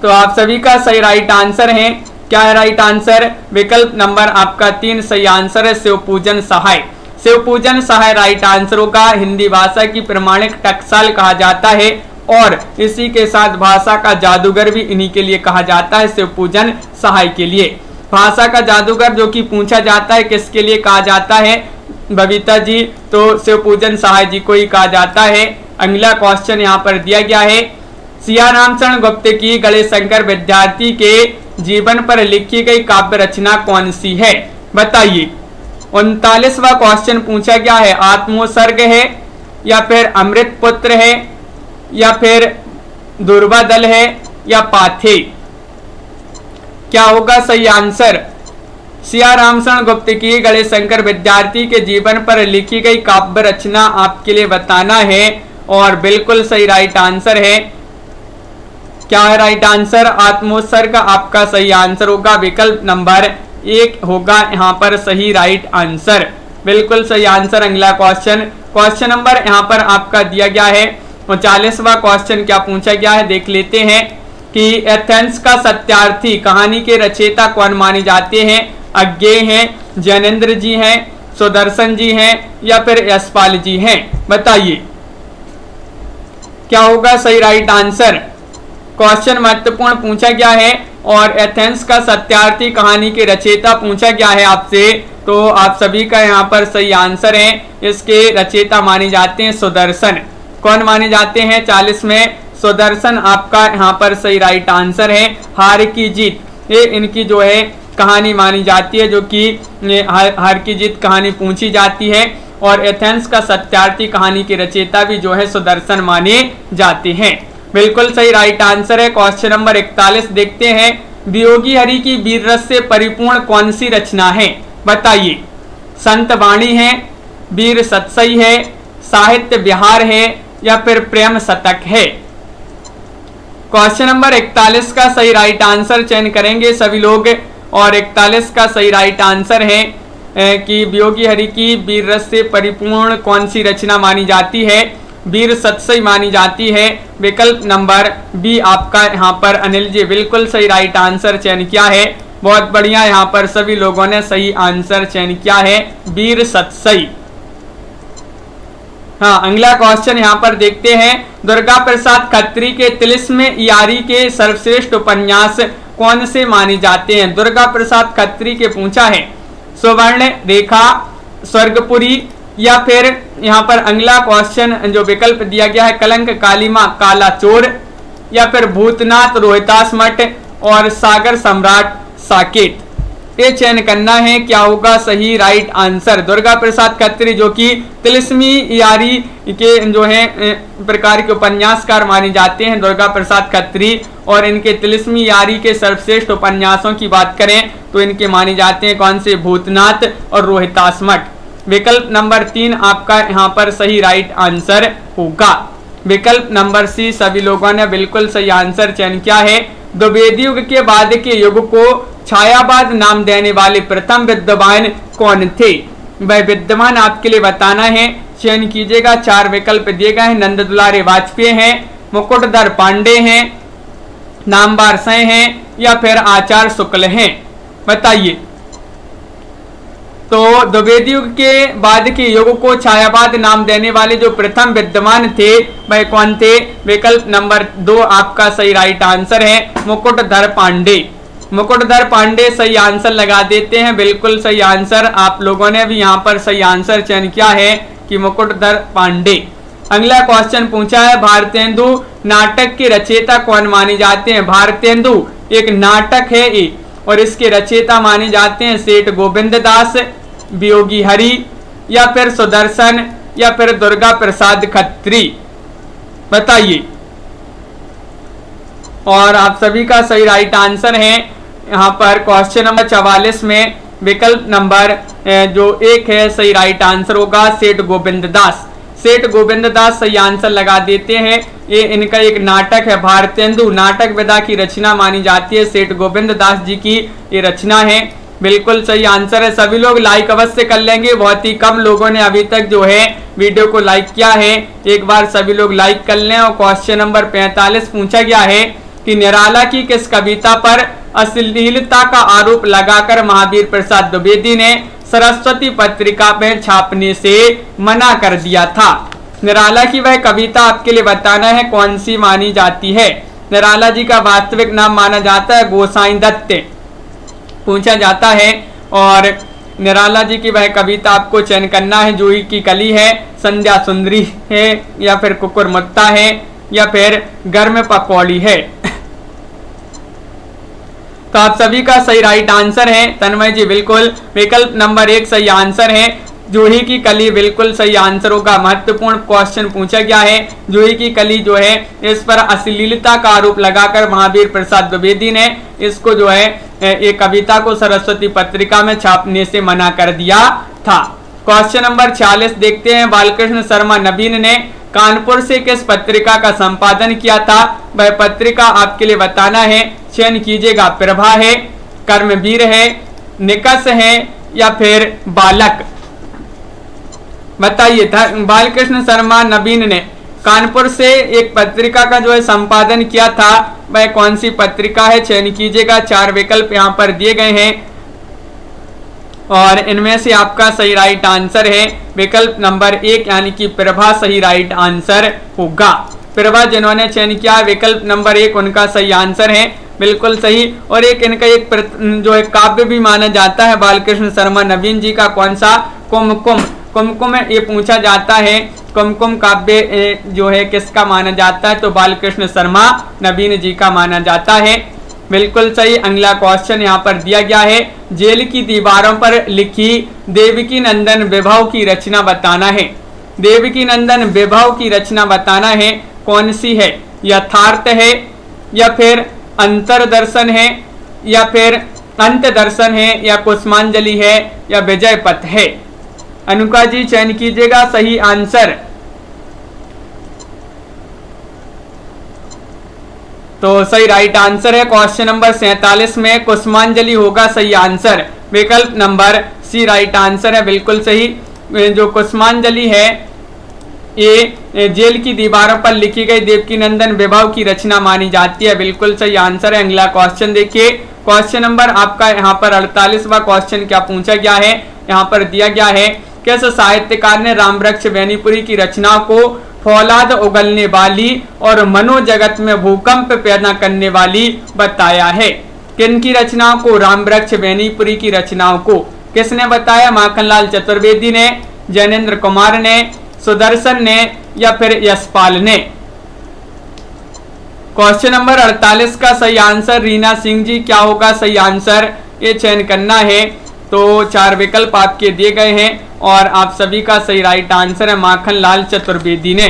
तो आप सभी का सही राइट आंसर है। क्या है राइट आंसर? विकल्प नंबर आपका 3 सही आंसर है, शिवपूजन सहाय। शिवपूजन सहाय राइट आंसर होगा। हिंदी भाषा की प्रमाणिक टकसाल कहा जाता है और इसी के साथ भाषा का जादूगर भी इन्हीं के लिए कहा जाता है, शिवपूजन सहाय के लिए। भाषा का जादूगर जो कि पूछा जाता है किसके लिए कहा जाता है बबीता जी? तो शिवपूजन सहाय जी को ही कहा जाता है। अगला क्वेश्चन यहाँ पर दिया गया है, सियाराम शरण गुप्त की गणेशशंकर विद्यार्थी के जीवन पर लिखी गई काव्य रचना कौन सी है? बताइए। 39वां क्वेश्चन पूछा गया है, आत्मोत्सर्ग है, या फिर अमृत पुत्र है, या फिर दुर्वादल है, या पाथे? क्या होगा सही आंसर? सियाराम शरण गुप्त की गणेशशंकर विद्यार्थी के जीवन पर लिखी गई काव्य रचना आपके लिए बताना है और बिल्कुल सही राइट आंसर है। क्या है राइट आंसर? आत्मोत्सर्ग आपका सही आंसर होगा, विकल्प नंबर 1 होगा यहाँ पर सही राइट आंसर, बिल्कुल सही आंसर। अगला क्वेश्चन नंबर यहाँ पर आपका दिया गया है 39वां क्वेश्चन क्या पूछा गया है देख लेते हैं कि एथेंस का सत्यार्थी कहानी के रचयिता कौन माने जाते हैं? अज्ञेय हैं, जैनेन्द्र जी हैं, सुदर्शन जी हैं, या फिर यशपाल जी हैं? बताइए। क्या होगा सही राइट आंसर? क्वेश्चन महत्वपूर्ण पूछा गया है और एथेंस का सत्यार्थी कहानी के रचयिता पूछा गया है आपसे, तो आप सभी का यहाँ पर सही आंसर है। इसके रचयिता माने जाते हैं सुदर्शन। कौन माने जाते हैं? 40 में सुदर्शन आपका यहाँ पर सही राइट आंसर है। हार की जीत, ये इनकी जो है कहानी मानी जाती है, जो कि हार की जीत कहानी पूछी जाती है। और एथेंस का सत्यार्थी कहानी के रचयिता भी जो है सुदर्शन माने जाते हैं। बिल्कुल सही राइट आंसर है। क्वेश्चन नंबर 41 देखते हैं, वियोगी हरि की वीर रस से परिपूर्ण कौन सी रचना है? बताइए। संत वाणी है, वीर सतसई है, साहित्य विहार है, या फिर प्रेम शतक है? क्वेश्चन नंबर 41 का सही राइट आंसर चयन करेंगे सभी लोग और 41 का सही राइट आंसर है कि वियोगी हरि की वीर रस से परिपूर्ण कौन सी रचना मानी जाती है? वीर सतसई मानी जाती है। विकल्प नंबर बी आपका यहाँ पर अनिल जी बिल्कुल सही राइट आंसर चयन किया है। बहुत बढ़िया, यहाँ पर सभी लोगों ने सही आंसर चयन किया है, वीर सतसई। हाँ, अगला क्वेश्चन यहाँ पर देखते हैं, दुर्गा प्रसाद खत्री के तिलिस्म यारी के सर्वश्रेष्ठ उपन्यास कौन से माने जाते हैं? दुर्गा प्रसाद खत्री के पूछा है। सुवर्ण रेखा, स्वर्गपुरी, या फिर यहाँ पर अगला क्वेश्चन जो विकल्प दिया गया है कलंक कालीमा काला चोर, या फिर भूतनाथ रोहितास मठ और सागर सम्राट साकेत। ये चयन करना है, क्या होगा सही राइट आंसर। दुर्गा प्रसाद खत्री जो कि तिलिस्मी यारी के जो है प्रकार के उपन्यासकार माने जाते हैं दुर्गा प्रसाद खत्री, और इनके तिलिस्मी यारी के सर्वश्रेष्ठ उपन्यासों की बात करें तो इनके माने जाते हैं कौन से, भूतनाथ और रोहितास मठ। विकल्प नंबर 3 आपका यहाँ पर सही राइट आंसर होगा। विकल्प नंबर सी सभी लोगों ने बिल्कुल सही आंसर चयन किया है। द्विवेदी युग के बाद के युग को छायावाद नाम देने वाले प्रथम विद्वान कौन थे। वह विद्वान आपके लिए बताना है, चयन कीजिएगा। 4 विकल्प दिए गए हैं। नंद दुलारे वाजपेयी हैं, मुकुटधर पांडे हैं, नामवर सेन हैं, या फिर आचार्य शुक्ल हैं। बताइए। तो द्विवेदी युग के बाद के युग को छायावाद नाम देने वाले जो प्रथम विद्वान थे वह कौन थे। विकल्प नंबर 2 आपका सही राइट आंसर है, मुकुटधर पांडे। मुकुटधर पांडे सही आंसर लगा देते हैं, बिल्कुल सही आंसर। आप लोगों ने भी यहाँ पर सही आंसर चयन किया है कि मुकुटधर पांडे। अगला क्वेश्चन पूछा है, भारतेंदु नाटक के रचयिता कौन माने जाते हैं। भारतेंदु एक नाटक है ये, और इसके रचयिता माने जाते हैं सेठ गोविंद दास, वियोगी हरि, या फिर सुदर्शन, या फिर दुर्गा प्रसाद खत्री। बताइए। और आप सभी का सही राइट आंसर है यहाँ पर क्वेश्चन नंबर 44 में विकल्प नंबर जो 1 है सही राइट आंसर होगा, सेठ गोविंद दास। सेठ गोविंद दास सही आंसर लगा देते हैं। ये इनका एक नाटक है भारतेंदु, नाटक विधा की रचना मानी जाती है। सेठ गोविंद दास जी की ये रचना है, बिल्कुल सही आंसर है। सभी लोग लाइक अवश्य कर लेंगे, बहुत ही कम लोगों ने अभी तक जो है वीडियो को लाइक किया है। एक बार सभी लोग लाइक कर लें। और क्वेश्चन नंबर 45 पूछा गया है कि निराला की किस कविता पर अश्लीलता का आरोप लगाकर महावीर प्रसाद द्विवेदी ने सरस्वती पत्रिका में छापने से मना कर दिया था। निराला की वह कविता आपके लिए बताना है कौन सी मानी जाती है। निराला जी का वास्तविक नाम माना जाता है गोसाई दत्त, पूछा जाता है। और निराला जी की वह कविता आपको चयन करना है, जूही की कली है, संध्या सुंदरी है, या फिर कुकुर मुत्ता है, या फिर गर्म पकौड़ी है। तो आप सभी का सही राइट आंसर है तन्मय जी, बिल्कुल विकल्प नंबर 1 सही आंसर है। जूही की कली बिल्कुल सही आंसर होगा। महत्वपूर्ण क्वेश्चन पूछा गया है, जूही की कली जो है इस पर अश्लीलता का आरोप लगाकर महावीर प्रसाद द्विवेदी ने इसको जो है एक कविता को सरस्वती पत्रिका में छापने से मना कर दिया था। क्वेश्चन नंबर 46 देखते हैं। बालकृष्ण शर्मा नवीन ने कानपुर से किस पत्रिका का संपादन किया था। वह पत्रिका आपके लिए बताना है, चयन कीजिएगा। प्रभा है, कर्मवीर है, निकष है, या फिर बालक। बताइए। बालकृष्ण शर्मा नवीन ने कानपुर से एक पत्रिका का जो है संपादन किया था, वह कौन सी पत्रिका है, चयन कीजिएगा। 4 विकल्प यहाँ पर दिए गए हैं और इनमें से आपका सही राइट आंसर है विकल्प नंबर 1 यानी कि प्रभा सही राइट आंसर होगा। प्रभा जिन्होंने चयन किया विकल्प नंबर 1 उनका सही आंसर है, बिल्कुल सही। और एक इनका एक जो है काव्य भी माना जाता है बालकृष्ण शर्मा नवीन जी का, कौन सा, कुमकुम। कुमकुम ये पूछा जाता है, कुमकुम काव्य जो है किसका माना जाता है, तो बालकृष्ण शर्मा नवीन जी का माना जाता है, बिल्कुल सही। अगला क्वेश्चन यहाँ पर दिया गया है, जेल की दीवारों पर लिखी देवकी नंदन विभव की रचना बताना है। देवकी नंदन विभव की रचना बताना है, कौन सी है, यथार्थ है, या फिर अंतरदर्शन है, या फिर अंत दर्शन है, या कुसुमांजलि है, या विजय पथ है। अनुका जी चयन कीजिएगा सही आंसर। तो सही राइट आंसर है क्वेश्चन नंबर 47 में कुसुमांजलि होगा सही आंसर, विकल्प नंबर सी राइट आंसर है, बिल्कुल सही। जो कुसुमांजलि है ये जेल की दीवारों पर लिखी गई देवकीनंदन विभव की रचना मानी जाती है, बिल्कुल सही आंसर है। अगला क्वेश्चन देखिए, क्वेश्चन नंबर आपका यहाँ पर 48वां क्वेश्चन क्या पूछा गया है, यहाँ पर दिया गया है, किस साहित्यकार ने रामवृक्ष बेनीपुरी की रचना को फौलाद उगलने वाली और मनोजगत में भूकंप पैदा करने वाली बताया है। किन की रचनाओं को, रामवृक्ष बेनीपुरी की रचनाओं को किसने बताया, माखनलाल चतुर्वेदी ने, जैनेन्द्र कुमार ने, सुदर्शन ने या फिर यशपाल ने। क्वेश्चन नंबर 48 का सही आंसर रीना सिंह जी। क्या होगा सही आंसर, ये चयन करना है। तो 4 विकल्प आपके दिए गए हैं और आप सभी का सही राइट आंसर है माखन लाल चतुर्वेदी ने।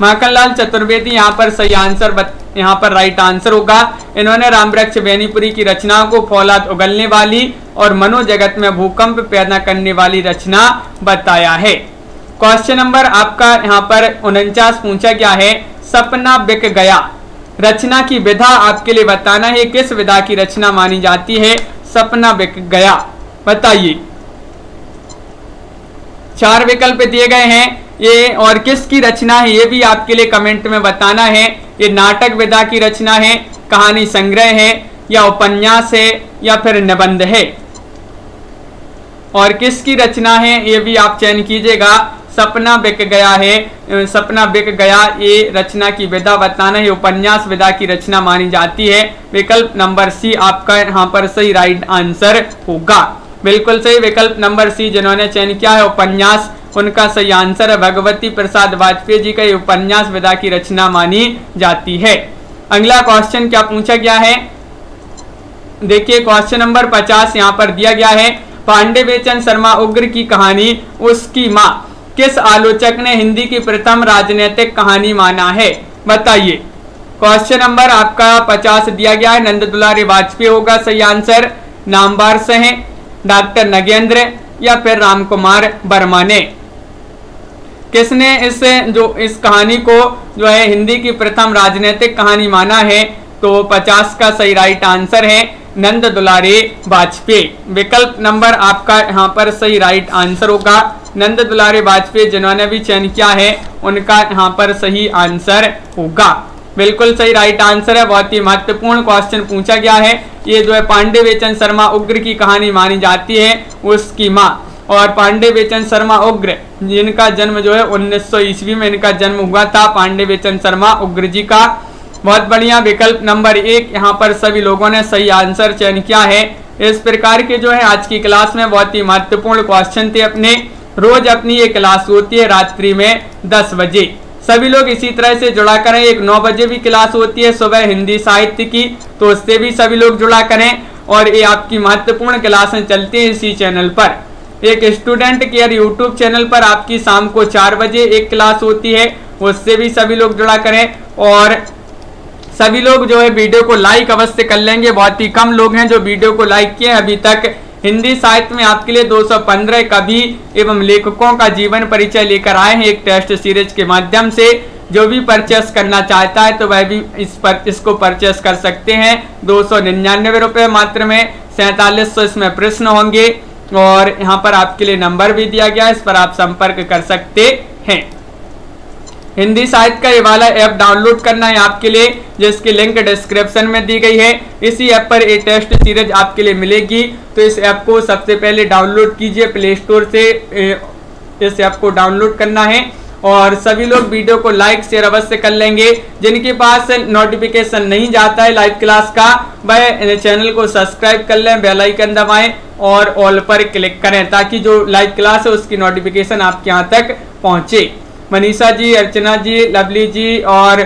माखन लाल चतुर्वेदी यहाँ पर सही आंसर, यहाँ पर राइट आंसर होगा। इन्होंने रामवृक्ष बेनीपुरी की रचना को फौलाद उगलने वाली और मनोजगत में भूकंप पैदा करने वाली रचना बताया है। क्वेश्चन नंबर आपका यहाँ पर 49 पूछा गया है, सपना बिक गया रचना की विधा आपके लिए बताना है। किस विधा की रचना मानी जाती है सपना बिक गया, बताइए। 4 विकल्प दिए गए हैं ये, और किसकी रचना है ये भी आपके लिए कमेंट में बताना है। ये नाटक विधा की रचना है, कहानी संग्रह है, या उपन्यास है, या फिर निबंध है। और किसकी रचना है ये भी आप चयन कीजिएगा। सपना बिक गया है, सपना बिक गया ये रचना की विधा बताना है, उपन्यास विधा की रचना मानी जाती है। विकल्प नंबर सी आपका यहाँ पर सही राइट आंसर होगा। बिल्कुल सही, विकल्प नंबर सी जिन्होंने चयन किया है उपन्यास, उनका सही आंसर है भगवती प्रसाद वाजपेयी जी का उपन्यास विधा की रचना मानी जाती है। अगला क्वेश्चन क्या पूछा गया है, देखिए क्वेश्चन नंबर 50 यहाँ पर दिया गया है, पांडे बेचन शर्मा उग्र की कहानी उसकी माँ किस आलोचक ने हिंदी की प्रथम राजनीतिक कहानी माना है, बताइए। क्वेश्चन नंबर आपका 50 दिया गया है, नंद दुलारी वाजपेयी होगा सही आंसर। नामवार से हैं डॉक्टर नगेंद्र या फिर राम कुमार वर्मा ने। किसने इस कहानी को जो है हिंदी की प्रथम राजनीतिक कहानी माना है, तो 50 का सही राइट आंसर है नंद दुलारी वाजपेयी। विकल्प नंबर आपका यहाँ पर सही राइट आंसर होगा। नंद दुलारी वाजपेयी जिन्होंने भी चयन किया है उनका यहाँ पर सही आंसर होगा। बिल्कुल सही राइट आंसर है। बहुत ही महत्वपूर्ण क्वेश्चन पूछा गया है। ये जो है पांडे बेचन शर्मा उग्र की कहानी मानी जाती है उसकी माँ। और पांडे बेचन शर्मा उग्र जिनका जन्म जो है 1900 ईस्वी में इनका जन्म हुआ था, पांडे बेचन शर्मा उग्र जी का। बहुत बढ़िया, विकल्प नंबर 1 यहाँ पर सभी लोगों ने सही आंसर चयन किया है। इस प्रकार के जो है आज की क्लास में बहुत ही महत्वपूर्ण क्वेश्चन थे अपने। रोज अपनी ये क्लास होती है रात्रि में 10 बजे। सभी लोग इसी तरह से जुड़ा करें। एक 9 बजे भी क्लास होती है सुबह हिंदी साहित्य की, तो उससे भी सभी लोग जुड़ा करें। और ये आपकी महत्वपूर्ण क्लासें चलती हैं इसी चैनल पर। एक स्टूडेंट केयर यूट्यूब चैनल पर आपकी शाम को 4 बजे एक क्लास होती है, उससे भी सभी लोग जुड़ा करें। और सभी लोग जो है वीडियो को लाइक अवश्य कर लेंगे। बहुत ही कम लोग हैं जो वीडियो को लाइक किए अभी तक। हिंदी साहित्य में आपके लिए 215 कवि एवं लेखकों का जीवन परिचय लेकर आए हैं एक टेस्ट सीरीज के माध्यम से। जो भी परचेस करना चाहता है तो वह भी इसको परचेस कर सकते हैं। 299 रुपये मात्र में 4700 इसमें प्रश्न होंगे और यहाँ पर आपके लिए नंबर भी दिया गया है, इस पर आप संपर्क कर सकते हैं। हिंदी साहित्य का ये वाला ऐप डाउनलोड करना है आपके लिए, जिसकी लिंक डिस्क्रिप्शन में दी गई है। इसी ऐप पर ये टेस्ट सीरीज आपके लिए मिलेगी, तो इस ऐप को सबसे पहले डाउनलोड कीजिए प्ले स्टोर से। इस ऐप को डाउनलोड करना है और सभी लोग वीडियो को लाइक शेयर अवश्य कर लेंगे। जिनके पास नोटिफिकेशन नहीं जाता है लाइव क्लास का, वह चैनल को सब्सक्राइब कर लें, बेल आइकन दबाएं और ऑल पर क्लिक करें, ताकि जो लाइव क्लास है उसकी नोटिफिकेशन आपके यहाँ तक पहुँचे। मनीषा जी, अर्चना जी, लवली जी और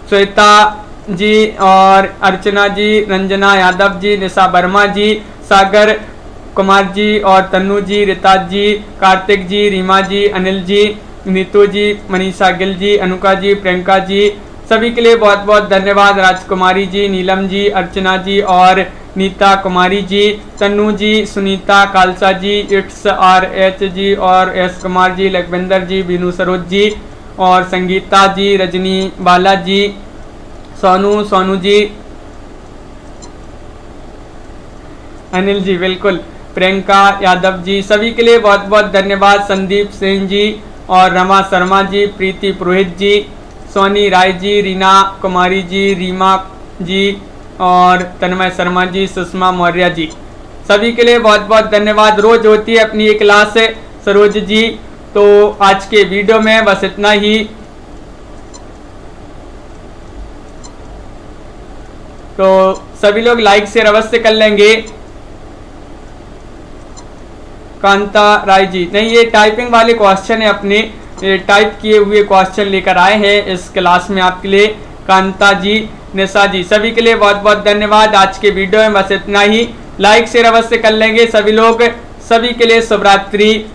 श्वेता जी और अर्चना जी, रंजना यादव जी, निशा वर्मा जी, सागर कुमार जी और तन्नू जी, रिता जी, कार्तिक जी, रीमा जी, अनिल जी, नीतू जी, मनीषा गिल जी, अनुका जी, प्रियंका जी, सभी के लिए बहुत बहुत धन्यवाद। राजकुमारी जी, नीलम जी, अर्चना जी और नीता कुमारी जी, तन्नू जी, सुनीता, खालसा जी, इट्स आर एच जी और एस कुमार जी, लखविंदर जी, बीनू सरोज जी और संगीता जी, रजनी बाला जी, सोनू जी, अनिल जी, बिल्कुल, प्रियंका यादव जी, सभी के लिए बहुत बहुत धन्यवाद। संदीप सिंह जी और रमा शर्मा जी, प्रीति पुरोहित जी, सोनी राय जी, रीना कुमारी जी, रीमा जी और तन्मय शर्मा जी, सुषमा मौर्य जी, सभी के लिए बहुत बहुत धन्यवाद। रोज होती है अपनी ये क्लास है सरोज जी। तो आज के वीडियो में बस इतना ही। तो सभी लोग लाइक शेयर अवश्य कर लेंगे। कांता राय जी। नहीं, ये टाइपिंग वाले क्वेश्चन है, अपने टाइप किए हुए क्वेश्चन लेकर आए हैं इस क्लास में आपके लिए कांता जी, निशा जी, सभी के लिए बहुत बहुत धन्यवाद। आज के वीडियो में बस इतना ही, लाइक शेयर अवश्य कर लेंगे सभी लोग। सभी के लिए शुभ रात्रि।